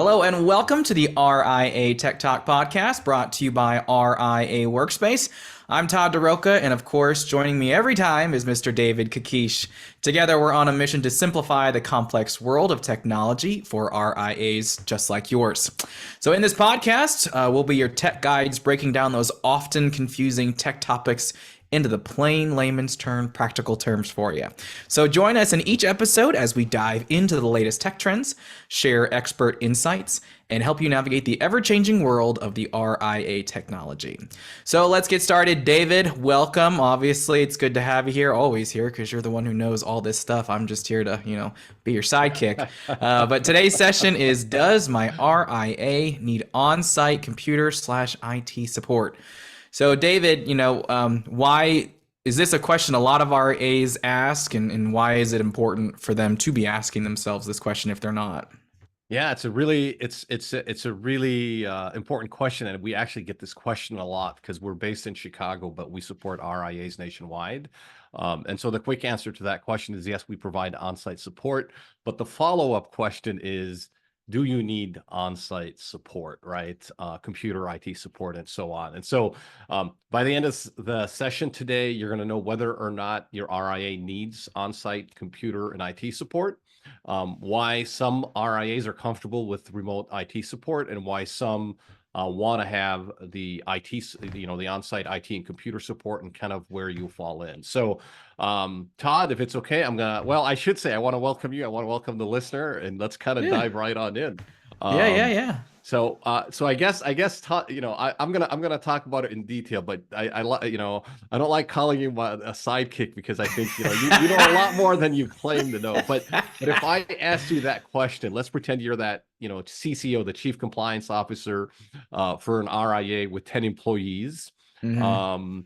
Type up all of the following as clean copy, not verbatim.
Hello and welcome to the RIA Tech Talk podcast brought to you by RIA Workspace. I'm Todd Darroca, and of course, joining me every time is Mr. David Kish. Together, we're on a mission to simplify the complex world of technology for RIAs just like yours. So in this podcast, we'll be your tech guides breaking down those often confusing tech topics into the plain layman's term practical terms for you. So join us in each episode as we dive into the latest tech trends, share expert insights, and help you navigate the ever-changing world of the RIA technology. So let's get started. David, welcome. Obviously, it's good to have you here, always here, because you're the one who knows all this stuff. I'm just here to, be your sidekick. But today's session is, does my RIA need on-site computer/IT support? So David, why is this a question a lot of RAs ask, and why is it important for them to be asking themselves this question if they're not? Yeah, it's a really important question, and we actually get this question a lot because we're based in Chicago, but we support RIAs nationwide. And so the quick answer to that question is yes, we provide on-site support, but the follow-up question is, do you need on-site support, right? Computer IT support and so on. And so by the end of the session today, you're going to know whether or not your RIA needs on-site computer and IT support, why some RIAs are comfortable with remote IT support, and why some want to have the IT, the on-site IT and computer support, and kind of where you fall in. So Todd, if it's okay, I should say, I want to welcome you. I want to welcome the listener, and let's kind of dive right on in. Yeah. So I guess Todd, I'm gonna talk about it in detail, but I don't like calling you a sidekick because I think you know a lot more than you claim to know. But if I asked you that question, let's pretend you're that CCO, the Chief Compliance Officer, for an RIA with 10 employees. Mm-hmm.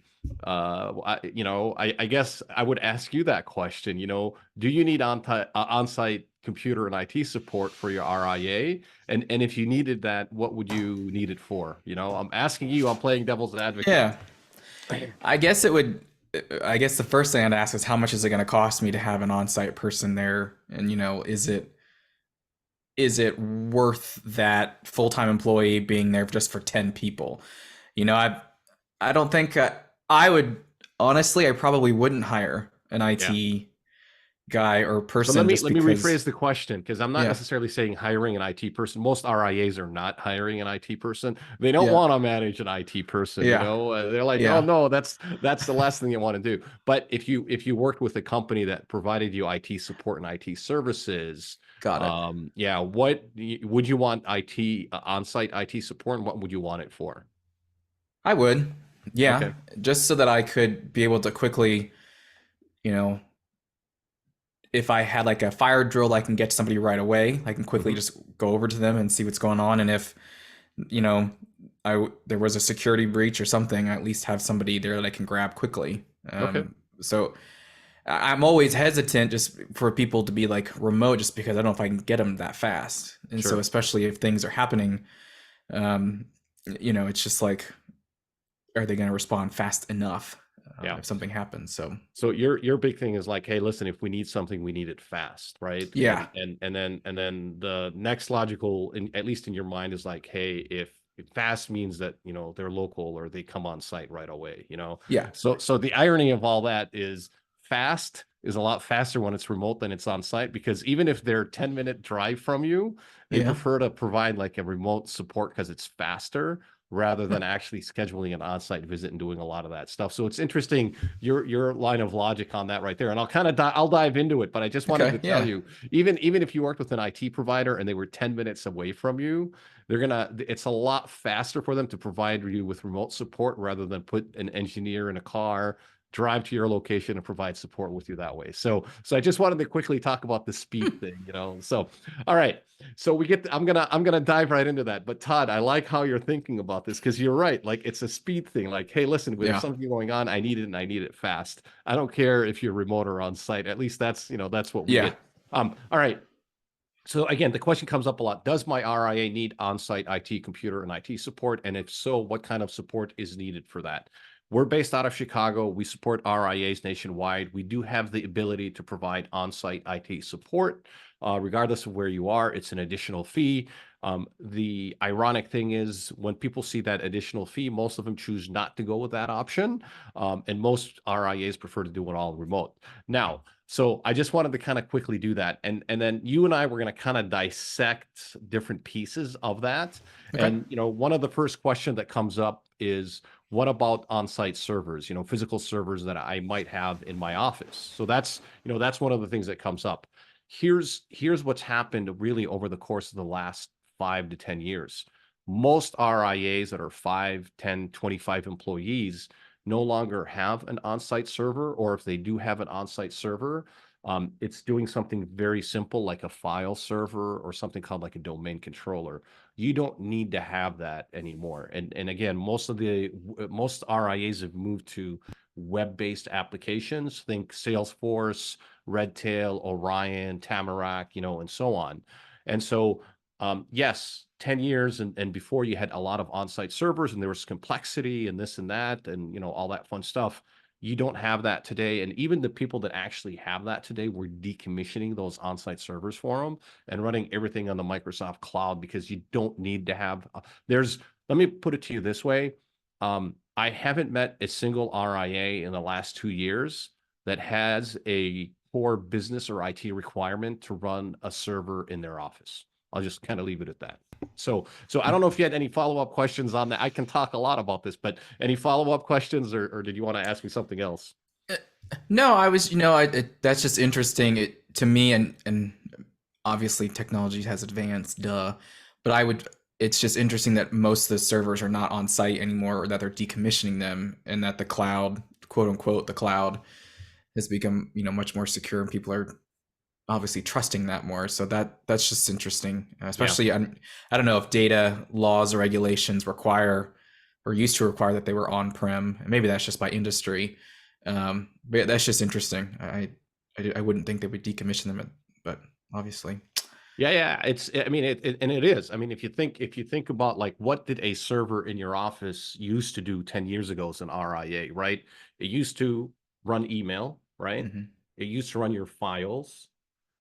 I guess I would ask you that question. Do you need on-site computer and IT support for your RIA? And if you needed that, what would you need it for? I'm asking you, I'm playing devil's advocate. Yeah. I guess the first thing I'd ask is, how much is it going to cost me to have an on-site person there? And, is it worth that full-time employee being there just for 10 people? I don't think I would, honestly, I probably wouldn't hire an IT guy or person. So let me rephrase the question, because I'm not necessarily saying hiring an IT person. Most RIAs are not hiring an IT person. They don't want to manage an IT person. They're like, oh no, that's the last thing you want to do. But if you worked with a company that provided you IT support and IT services, got it. What would you want on-site IT support, and what would you want it for? I would, just so that I could be able to quickly, if I had like a fire drill, I can get to somebody right away. I can quickly just go over to them and see what's going on. And if, there was a security breach or something, I at least have somebody there that I can grab quickly. So I'm always hesitant just for people to be like remote, just because I don't know if I can get them that fast. And so especially if things are happening, it's just like, are they going to respond fast enough? If something happens. So your big thing is like, hey, listen, if we need something, we need it fast, right? Yeah. And then the next logical, at least in your mind, is like, hey, if fast means that they're local or they come on site right away, Yeah. So the irony of all that is, fast is a lot faster when it's remote than it's on site, because even if they're 10-minute drive from you, they prefer to provide like a remote support because it's faster, rather than actually scheduling an on-site visit and doing a lot of that stuff. So it's interesting, your line of logic on that right there. And I'll dive into it, but I just wanted to tell you, even if you worked with an IT provider and they were 10 minutes away from you, it's a lot faster for them to provide you with remote support rather than put an engineer in a car, drive to your location, and provide support with you that way. So I just wanted to quickly talk about the speed thing, So, all right. So I'm gonna dive right into that. But Todd, I like how you're thinking about this, because you're right. Like, it's a speed thing. Like, hey, listen, there's something going on, I need it, and I need it fast. I don't care if you're remote or on site. At least that's what we get. All right. So again, the question comes up a lot. Does my RIA need on-site IT, computer, and IT support? And if so, what kind of support is needed for that? we're based out of Chicago. We support RIAs nationwide. We do have the ability to provide on-site IT support, regardless of where you are. It's an additional fee. The ironic thing is when people see that additional fee, most of them choose not to go with that option. And most RIAs prefer to do it all remote. Now, so I just wanted to kind of quickly do that. And then you and I were going to kind of dissect different pieces of that. Okay. And, one of the first questions that comes up is, what about on-site servers, physical servers that I might have in my office? So that's one of the things that comes up. Here's what's happened really over the course of the last 5 to 10 years. Most RIAs that are 5, 10, 25 employees no longer have an on-site server, or if they do have an on-site server, it's doing something very simple like a file server or something called like a domain controller. You don't need to have that anymore. And again, most RIAs have moved to web-based applications. Think Salesforce, Redtail, Orion, Tamarack, and so on. And so yes, 10 years and before, you had a lot of on-site servers and there was complexity and this and that and all that fun stuff. You don't have that today. And even the people that actually have that today, we're decommissioning those on-site servers for them and running everything on the Microsoft cloud, because you don't need to have let me put it to you this way. I haven't met a single RIA in the last 2 years that has a core business or IT requirement to run a server in their office. I'll just kind of leave it at that. So I don't know if you had any follow-up questions on that. I can talk a lot about this, but any follow-up questions, or did you want to ask me something else? No, I was, that's just interesting to me, and obviously technology has advanced, duh. But it's just interesting that most of the servers are not on site anymore, or that they're decommissioning them, and that the cloud, quote unquote, the cloud has become, much more secure, and people are obviously trusting that more. So that's just interesting, especially I don't know if data laws or regulations require or used to require that they were on-prem. Maybe that's just by industry. But that's just interesting. I wouldn't think they would decommission them, but obviously. Yeah. It is. I mean, if you think about like, what did a server in your office used to do 10 years ago as an RIA, right? It used to run email, right? Mm-hmm. It used to run your files.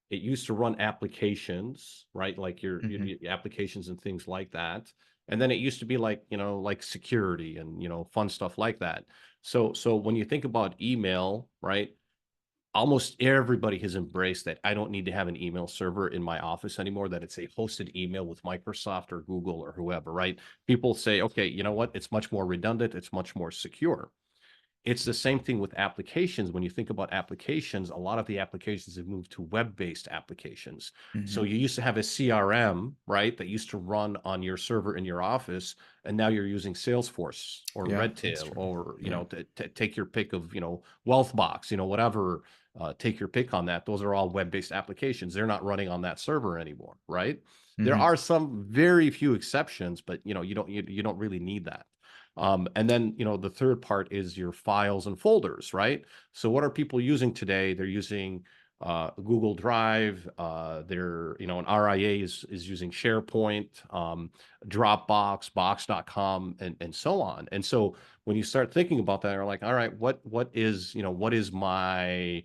It used to run applications, right? Like your applications and things like that. And then it used to be like, like security and, fun stuff like that. So when you think about email, right? Almost everybody has embraced that. I don't need to have an email server in my office anymore, that it's a hosted email with Microsoft or Google or whoever, right? People say, okay, you know what? It's much more redundant. It's much more secure. It's the same thing with applications. When you think about applications, a lot of the applications have moved to web-based applications. Mm-hmm. So you used to have a CRM, right, that used to run on your server in your office, and now you're using Salesforce or Redtail or, to take your pick of, Wealthbox, whatever, take your pick on that. Those are all web-based applications. They're not running on that server anymore, right? Mm-hmm. There are some very few exceptions, but, you don't really need that. And then, the third part is your files and folders, right? So what are people using today? They're using Google Drive. An RIA is using SharePoint, Dropbox, Box.com, and so on. And so when you start thinking about that, you're like, all right, what is my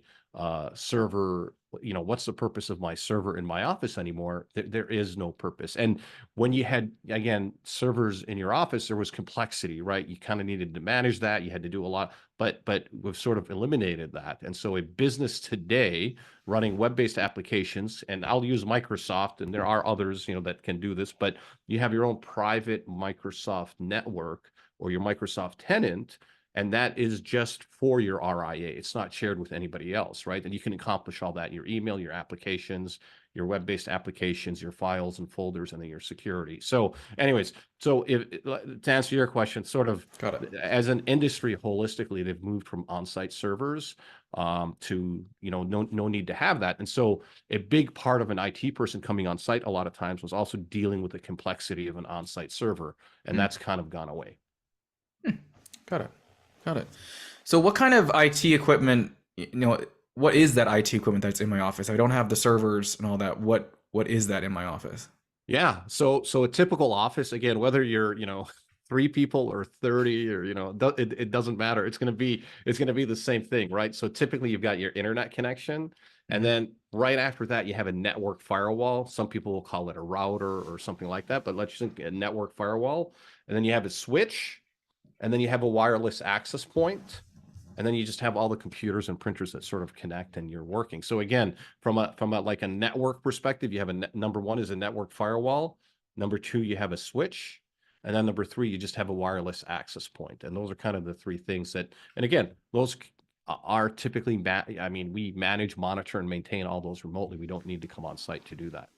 server? What's the purpose of my server in my office anymore? There is no purpose. And when you had, again, servers in your office, there was complexity, right? You kind of needed to manage that. You had to do a lot, but we've sort of eliminated that. And so a business today running web-based applications, and I'll use Microsoft, and there are others, that can do this, but you have your own private Microsoft network or your Microsoft tenant, and that is just for your RIA. It's not shared with anybody else, right? And you can accomplish all that in your email, your applications, your web-based applications, your files and folders, and then your security. So anyways, to answer your question, sort of as an industry holistically, they've moved from on-site servers to, no need to have that. And so a big part of an IT person coming on site a lot of times was also dealing with the complexity of an on-site server. And that's kind of gone away. Got it. So what kind of IT equipment, what is that IT equipment that's in my office? I don't have the servers and all that. What is that in my office? Yeah. So a typical office, again, whether you're, 3 people or 30, or it doesn't matter. It's going to be the same thing, right? So typically you've got your internet connection, and Mhm. then right after that you have a network firewall. Some people will call it a router or something like that, but let's just think a network firewall. And then you have a switch, and then you have a wireless access point, and then you just have all the computers and printers that sort of connect, and you're working. So again, from a like a network perspective, you have number one is a network firewall. Number two, you have a switch. And then number three, you just have a wireless access point. And those are kind of the three things that, and again, those are typically, I mean, we manage, monitor, and maintain all those remotely. We don't need to come on site to do that.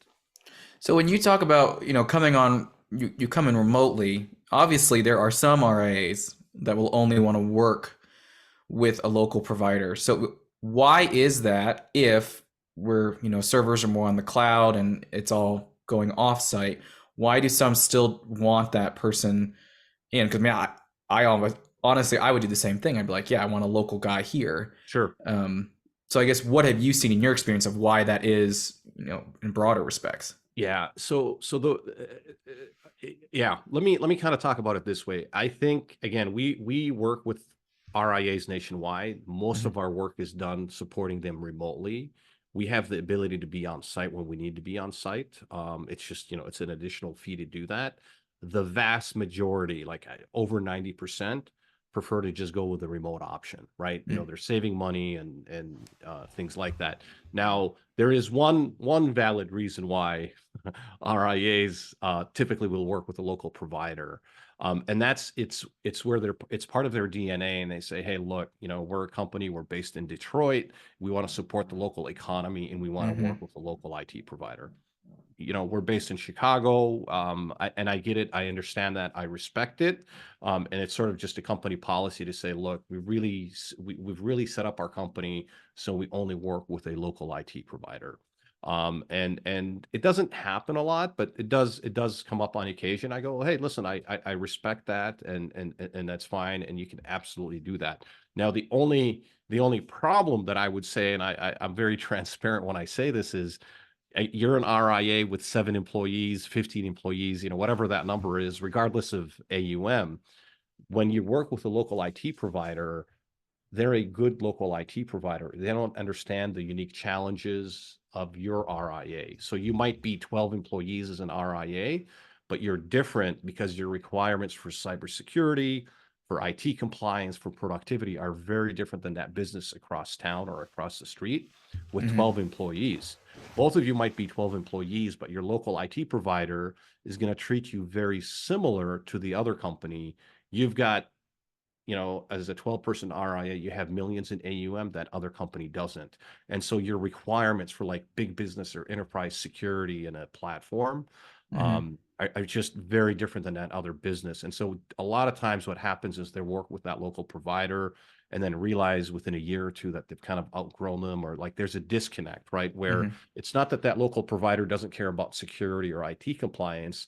So when you talk about, coming on, you come in remotely, obviously there are some RIAs that will only want to work with a local provider. So why is that if servers are more on the cloud and it's all going offsite? Why do some still want that person in? Because I almost honestly I would do the same thing. I'd be like, yeah, I want a local guy here. Sure. Um, so I guess what have you seen in your experience of why that is, in broader respects? Yeah. Yeah, let me kind of talk about it this way. I think again, we work with RIAs nationwide. Most Mhm. of our work is done supporting them remotely. We have the ability to be on site when we need to be on site. It's just, it's an additional fee to do that. The vast majority, like over 90%, prefer to just go with the remote option, right? They're saving money and things like that. Now, there is one valid reason why RIAs typically will work with a local provider. And it's where it's part of their DNA, and they say, hey, look, we're a company, we're based in Detroit, we want to support the local economy, and we want to Mhm. work with a local IT provider. We're based in Chicago, and I get it, I understand that, I respect it, and it's sort of just a company policy to say, look, we've really set up our company so we only work with a local IT provider. And it doesn't happen a lot, but it does come up on occasion. I go, hey, listen, I respect that, and that's fine, and you can absolutely do that. Now, the only problem that I would say, and I'm very transparent when I say this, is you're an RIA with 7 employees, 15 employees, whatever that number is, regardless of AUM. When you work with a local IT provider, they're a good local IT provider. They don't understand the unique challenges of your RIA. So you might be 12 employees as an RIA, but you're different because your requirements for cybersecurity, for IT compliance, for productivity are very different than that business across town or across the street with Mhm. 12 employees. Both of you might be 12 employees, but your local IT provider is going to treat you very similar to the other company. You've got, as a 12-person RIA, you have millions in AUM that other company doesn't. And so your requirements for like big business or enterprise security in a platform Mhm. are just very different than that other business. And so a lot of times what happens is they work with that local provider and then realize within a year or two that they've kind of outgrown them, or like there's a disconnect, right? Where Mhm. it's not that that local provider doesn't care about security or IT compliance.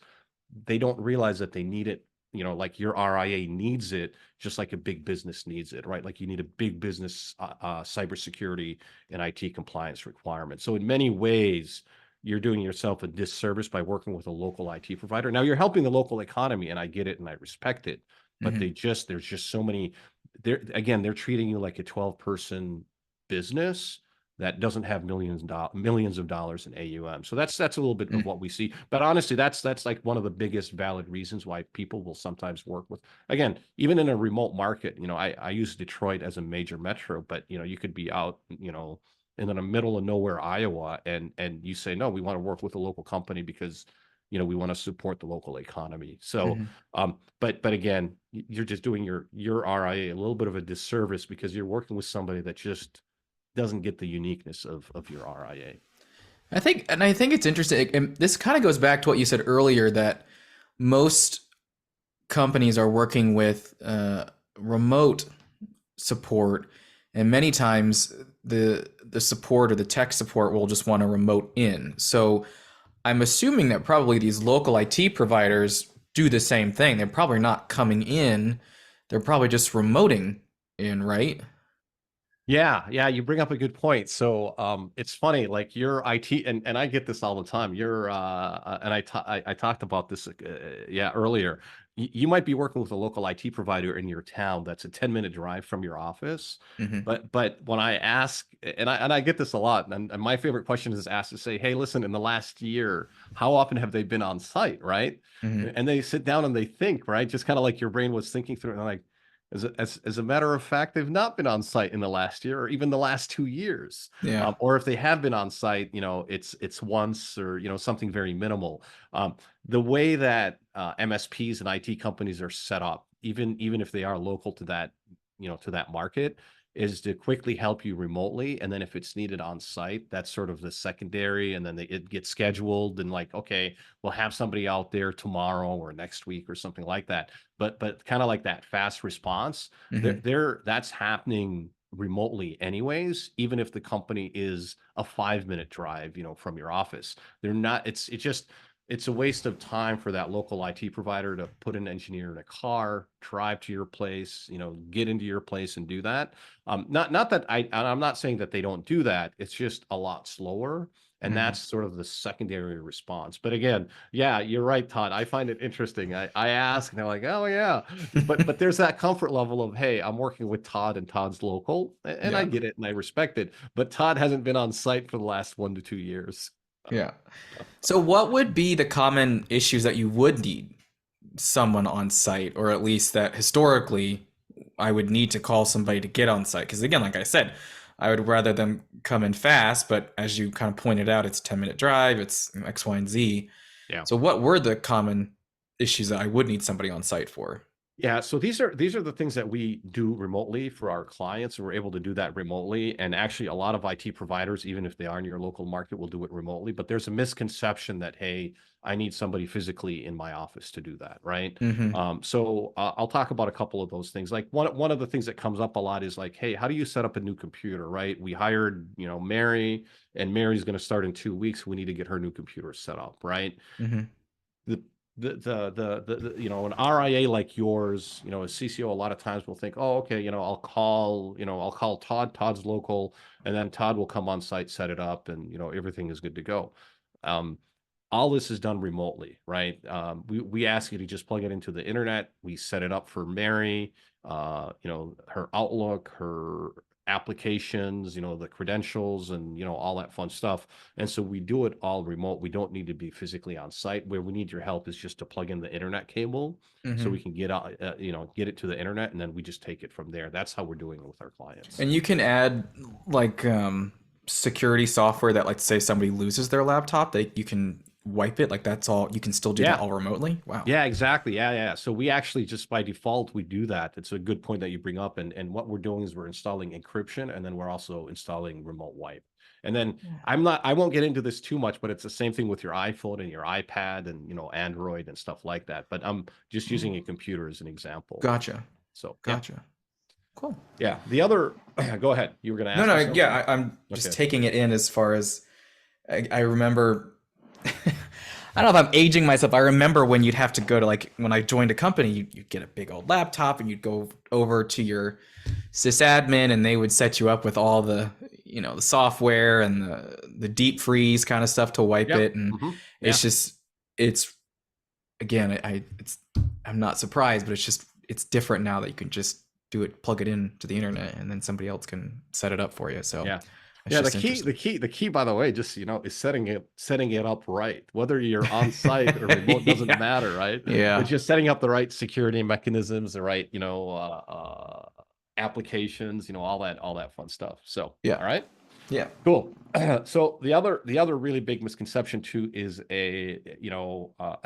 They don't realize that they need it, like your RIA needs it, just like a big business needs it, right? Like you need a big business cybersecurity and IT compliance requirement. So in many ways, you're doing yourself a disservice by working with a local IT provider. Now you're helping the local economy, and I get it and I respect it, but Mhm. there's just so many. They're treating you like a 12-person business that doesn't have millions of dollars in AUM. So that's a little bit of Mhm. what we see. But honestly, that's like one of the biggest valid reasons why people will sometimes work with, again, even in a remote market. I use Detroit as a major metro, but you could be out, in the middle of nowhere, Iowa, and you say, no, we want to work with a local company because we want to support the local economy. So Mhm. but again, you're just doing your RIA a little bit of a disservice because you're working with somebody that just doesn't get the uniqueness of your RIA. I think it's interesting. And this kind of goes back to what you said earlier that most companies are working with remote support, and many times the support or the tech support will just want a remote in. So I'm assuming that probably these local IT providers do the same thing. They're probably not coming in; they're probably just remoting in, right? Yeah, you bring up a good point. So it's funny, like your IT, and I get this all the time. And I talked about this, yeah, earlier. you might be working with a local IT provider in your town that's a 10-minute drive from your office. Mm-hmm. But when I ask, and I get this a lot, and my favorite question is asked to say, hey, listen, in the last year, how often have they been on site, right? Mm-hmm. And they sit down and they think, right? Just kind of like your brain was thinking through it. And they're like, as a matter of fact, they've not been on site in the last year or even the last 2 years. Yeah. Or if they have been on site, it's once or, something very minimal. The way that MSPs and IT companies are set up, even if they are local to that, to that market, is to quickly help you remotely. And then if it's needed on site, that's sort of the secondary. And then it gets scheduled and like, okay, we'll have somebody out there tomorrow or next week or something like that. But kind of like that fast response, Mm-hmm. that's happening remotely anyways, even if the company is a 5-minute drive, from your office. They're not, it's a waste of time for that local IT provider to put an engineer in a car, drive to your place, get into your place and do that. Not that I'm not saying that they don't do that. It's just a lot slower. And Mm-hmm. that's sort of the secondary response. But again, yeah, you're right, Todd. I find it interesting. I ask and they're like, oh yeah. But there's that comfort level of, hey, I'm working with Todd and Todd's local, and I Yeah. get it and I respect it. But Todd hasn't been on site for the last 1 to 2 years. Yeah. So what would be the common issues that you would need someone on site, or at least that historically I would need to call somebody to get on site? Because again, like I said, I would rather them come in fast, but as you kind of pointed out, it's a 10-minute drive, it's X, Y, and Z. Yeah. So what were the common issues that I would need somebody on site for? Yeah, so these are the things that we do remotely for our clients, and we're able to do that remotely. And actually, a lot of IT providers, even if they are in your local market, will do it remotely. But there's a misconception that, hey, I need somebody physically in my office to do that, right? Mm-hmm. So I'll talk about a couple of those things. Like one of the things that comes up a lot is like, hey, how do you set up a new computer, right? We hired, Mary, and Mary's going to start in 2 weeks. We need to get her new computer set up, right? Mm-hmm. the an RIA like yours, a CCO a lot of times will think, oh, okay, I'll call Todd. Todd's local, and then Todd will come on site, set it up, and everything is good to go. Um, all this is done remotely, right? We ask you to just plug it into the internet. We set it up for Mary, her Outlook, her applications, the credentials and, all that fun stuff. And so we do it all remote. We don't need to be physically on site. Where we need your help is just to plug in the internet cable so Mm-hmm. we can get out, get it to the internet, and then we just take it from there. That's how we're doing it with our clients. And you can add like security software that, like, say somebody loses their laptop, you can wipe it. Like that's all. You can still do that Yeah. all remotely. Wow. Yeah, exactly. Yeah. So we actually just by default, we do that. It's a good point that you bring up. And what we're doing is we're installing encryption, and then we're also installing remote wipe. And then I won't get into this too much, but it's the same thing with your iPhone and your iPad and, Android and stuff like that. But I'm just using a computer as an example. Gotcha. So, yeah. Gotcha. Cool. Yeah. The other, go ahead. You were going to No, ask no, me something? yeah, I'm just Okay. taking it in as far as I remember. I don't know if I'm aging myself. I remember when you'd have to go to, like, when I joined a company, you'd get a big old laptop and you'd go over to your sysadmin and they would set you up with all the, the software and the deep freeze kind of stuff to wipe Yep. it. And Yeah. it's just, it's, again, I'm not surprised, but it's different now that you can just do it, plug it in to the internet, and then somebody else can set it up for you. So Yeah. it's Yeah, just interesting. the key, by the way, just is setting it up right. Whether you're on site or remote doesn't Yeah. matter, right? Yeah. It's just setting up the right security mechanisms, the right, applications, all that fun stuff. So, Yeah. all right, Yeah. cool. So the other really big misconception too is a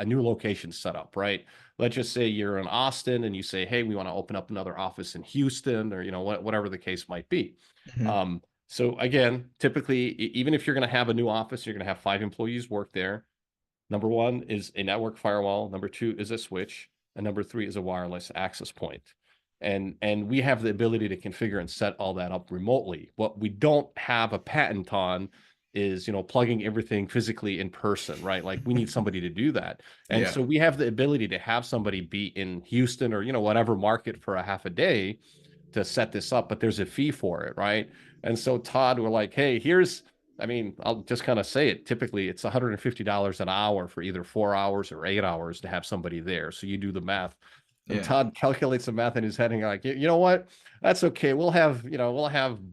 new location setup, right? Let's just say you're in Austin and you say, hey, we want to open up another office in Houston, or whatever the case might be. Mhm. So again, typically, even if you're going to have a new office, you're going to have 5 employees work there. Number one is a network firewall. Number two is a switch. And number three is a wireless access point. And we have the ability to configure and set all that up remotely. What we don't have a patent on is, plugging everything physically in person, right? Like we need somebody to do that. And Yeah. so we have the ability to have somebody be in Houston or, whatever market for a half a day to set this up, but there's a fee for it, right? And so Todd, we're like, hey, here's I mean, I'll just kind of say it. Typically, it's $150 an hour for either 4 hours or 8 hours to have somebody there. So you do the math. And Yeah. Todd calculates the math in his head and you're like, you know what? That's okay. We'll have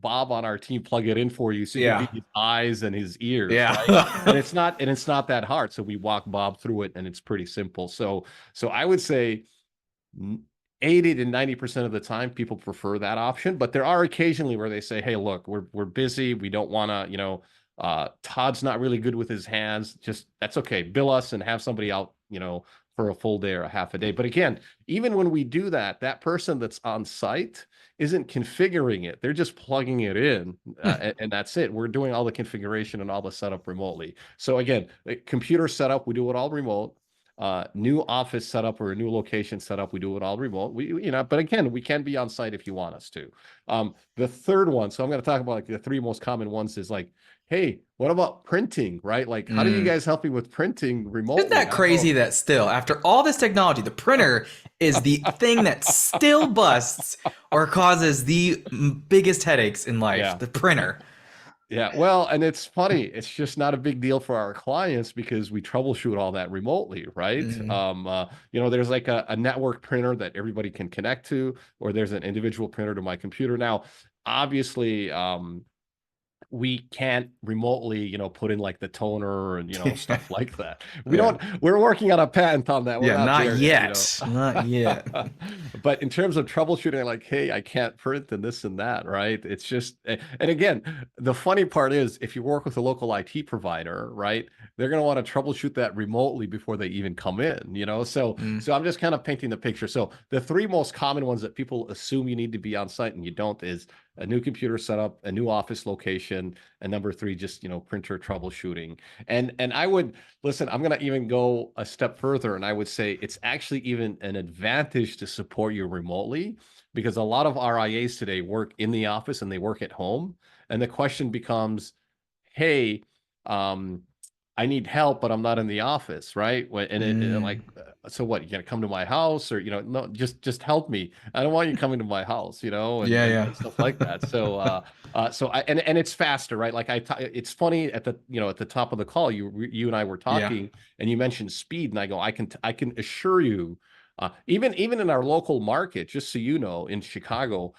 Bob on our team plug it in for you so you can Yeah. be his eyes and his ears, right? And Yeah. it's not that hard. So we walk Bob through it and it's pretty simple. So I would say 80 to 90% of the time people prefer that option, but there are occasionally where they say, hey, look, we're busy. We don't want to, Todd's not really good with his hands. Just that's okay. Bill us and have somebody out, for a full day or a half a day. But again, even when we do that, that person that's on site isn't configuring it. They're just plugging it in and that's it. We're doing all the configuration and all the setup remotely. So again, the computer setup, we do it all remote. New office setup or a new location setup, we do it all remote. But again, we can be on site if you want us to. The third one, so I'm going to talk about like the three most common ones is like, hey, what about printing, right? Like, how do you guys help me with printing Isn't remotely? that crazy that still, after all this technology, the printer is the thing that still busts or causes the biggest headaches in life? Yeah. The printer. Yeah, well, and it's funny. It's just not a big deal for our clients because we troubleshoot all that remotely, right? Mm, There's like a network printer that everybody can connect to, or there's an individual printer to my computer. Now, obviously, we can't remotely, put in like the toner and, stuff like that. yeah. We're working on a patent on that. We're Yeah, not not there yet. Not yet. But in terms of troubleshooting, like, hey, I can't print and this and that, right? It's just, and again, the funny part is if you work with a local IT provider, right, they're going to want to troubleshoot that remotely before they even come in. So Mm, so I'm just kind of painting the picture. So the three most common ones that people assume you need to be on site and you don't is a new computer setup, a new office location, and number three, just printer troubleshooting. And I would listen. I'm going to even go a step further, and I would say it's actually even an advantage to support you remotely because a lot of RIAs today work in the office and they work at home, and the question becomes, hey, um, I need help, but I'm not in the office, right? And like, mm. so what? You gonna come to my house, or no, just help me. I don't want you coming to my house, and Yeah, and, yeah. and stuff like that. So it's faster, right? Like it's funny at the top of the call, you and I were Yeah. talking, and you mentioned speed, and I go, I can assure you, even in our local market, just so you know, in Chicago,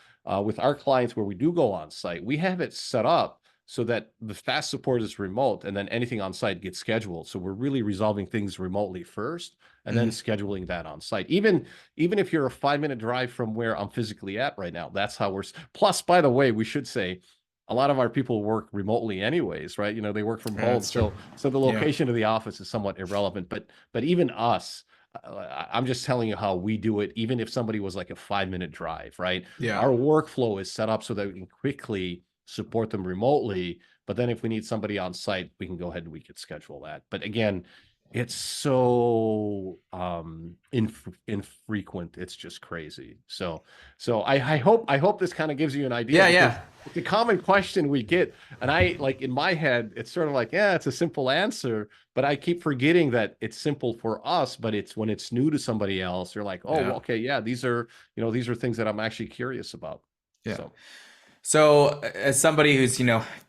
with our clients where we do go on site, we have it set up so that the fast support is remote and then anything on site gets scheduled. So we're really resolving things remotely first and then Mm, scheduling that on site. Even if you're a 5-minute drive from where I'm physically at right now, that's how plus, by the way, we should say a lot of our people work remotely anyways, right? They work from home. that's true. So the Yeah. location of the office is somewhat irrelevant, but even us, I'm just telling you how we do it. Even if somebody was like a 5-minute drive, right? Yeah. Our workflow is set up so that we can quickly support them remotely. But then if we need somebody on site, we can go ahead and we could schedule that. But again, it's so infrequent. It's just crazy. So I hope this kind of gives you an idea Yeah, because yeah. it's a common question we get. And I like in my head, it's sort of like, yeah, it's a simple answer, but I keep forgetting that it's simple for us, but it's when it's new to somebody else, you're like, oh, well, Yeah. okay, yeah, these are things that I'm actually curious about. Yeah. So So, as somebody who's,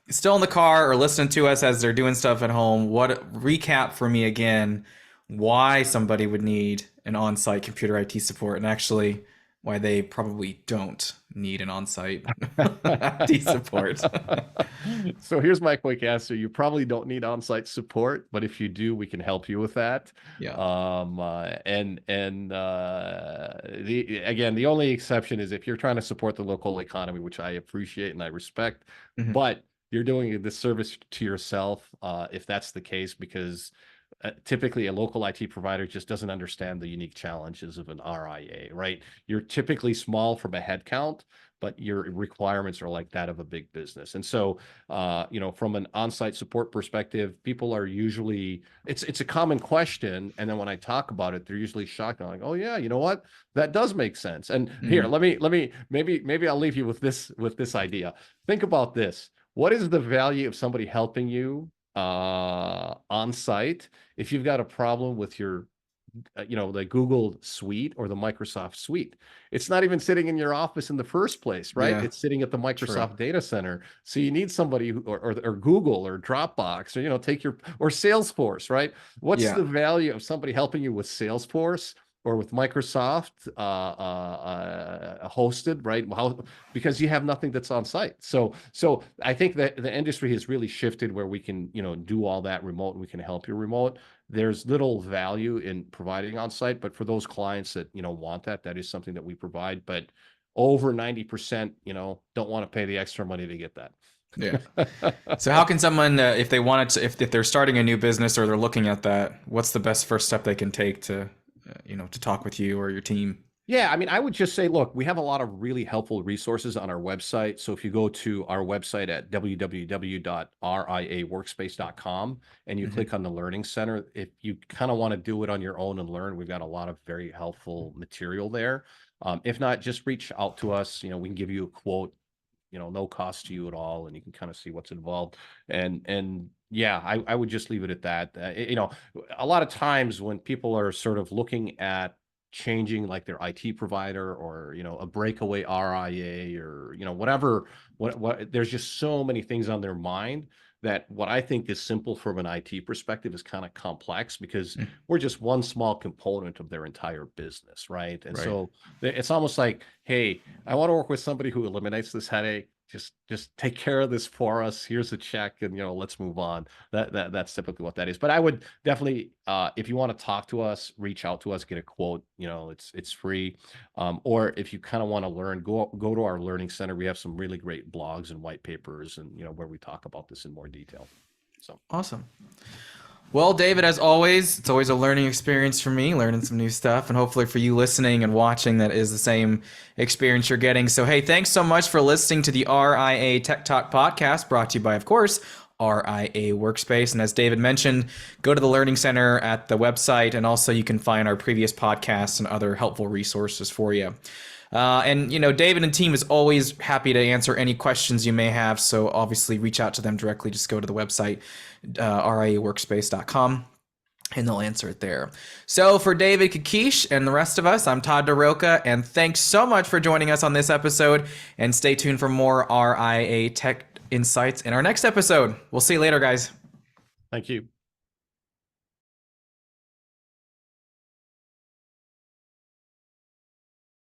still in the car or listening to us as they're doing stuff at home, what recap for me again why somebody would need an on-site computer IT support and actually why they probably don't need an on-site IT support. So here's my quick answer. You probably don't need on-site support, but if you do, we can help you with that. Yeah. The only exception is if you're trying to support the local economy, which I appreciate and I respect, Mhm. but you're doing a disservice to yourself if that's the case, because typically a local IT provider just doesn't understand the unique challenges of an RIA, right? You're typically small from a head count, but your requirements are like that of a big business. And so, from an on-site support perspective, people are usually, it's a common question. And then when I talk about it, they're usually shocked. I'm like, oh yeah, you know what? That does make sense. And here, Mhm. maybe I'll leave you with this idea. Think about this. What is the value of somebody helping you on site if you've got a problem with your the Google suite or the Microsoft suite. It's not even sitting in your office in the first place, right? Yeah. It's sitting at the Microsoft True. data center. So you need somebody or Google or Dropbox or, or Salesforce, right? What's Yeah. the value of somebody helping you with Salesforce or with Microsoft hosted, right? Because you have nothing that's on site. So I think that the industry has really shifted where we can, do all that remote and we can help you remote. There's little value in providing on site, but for those clients that, want that is something that we provide. But over 90%, don't want to pay the extra money to get that. Yeah. So how can someone, if they wanted to, if they're starting a new business or they're looking at that, what's the best first step they can take to, to talk with you or your team? Yeah, I mean, I would just say, look, we have a lot of really helpful resources on our website. So if you go to our website at www.riaworkspace.com and you click on the Learning Center, if you kind of want to do it on your own and learn, we've got a lot of very helpful material there. If not, just reach out to us. We can give you a quote, no cost to you at all, and you can kind of see what's involved. And yeah, I would just leave it at that. A lot of times when people are sort of looking at changing like their IT provider or a breakaway RIA or whatever, what there's just so many things on their mind that what I think is simple from an IT perspective is kind of complex because we're just one small component of their entire business, right? And so it's almost like, hey, I want to work with somebody who eliminates this headache. Just take care of this for us. Here's a check, and let's move on. That's typically what that is. But I would definitely, if you want to talk to us, reach out to us, get a quote. It's free. Or if you kind of want to learn, go to our learning center. We have some really great blogs and white papers, and where we talk about this in more detail. So awesome. Well, David, as always, it's always a learning experience for me, learning some new stuff, and hopefully for you listening and watching, that is the same experience you're getting. So, hey, thanks so much for listening to the RIA Tech Talk podcast, brought to you by, of course, RIA Workspace. And as David mentioned, go to the Learning Center at the website, and also you can find our previous podcasts and other helpful resources for you. And David and team is always happy to answer any questions you may have. So obviously reach out to them directly. Just go to the website, RIAworkspace.com, and they'll answer it there. So for David Kish and the rest of us, I'm Todd Darroca, and thanks so much for joining us on this episode. And stay tuned for more RIA Tech insights in our next episode. We'll see you later, guys. thank you.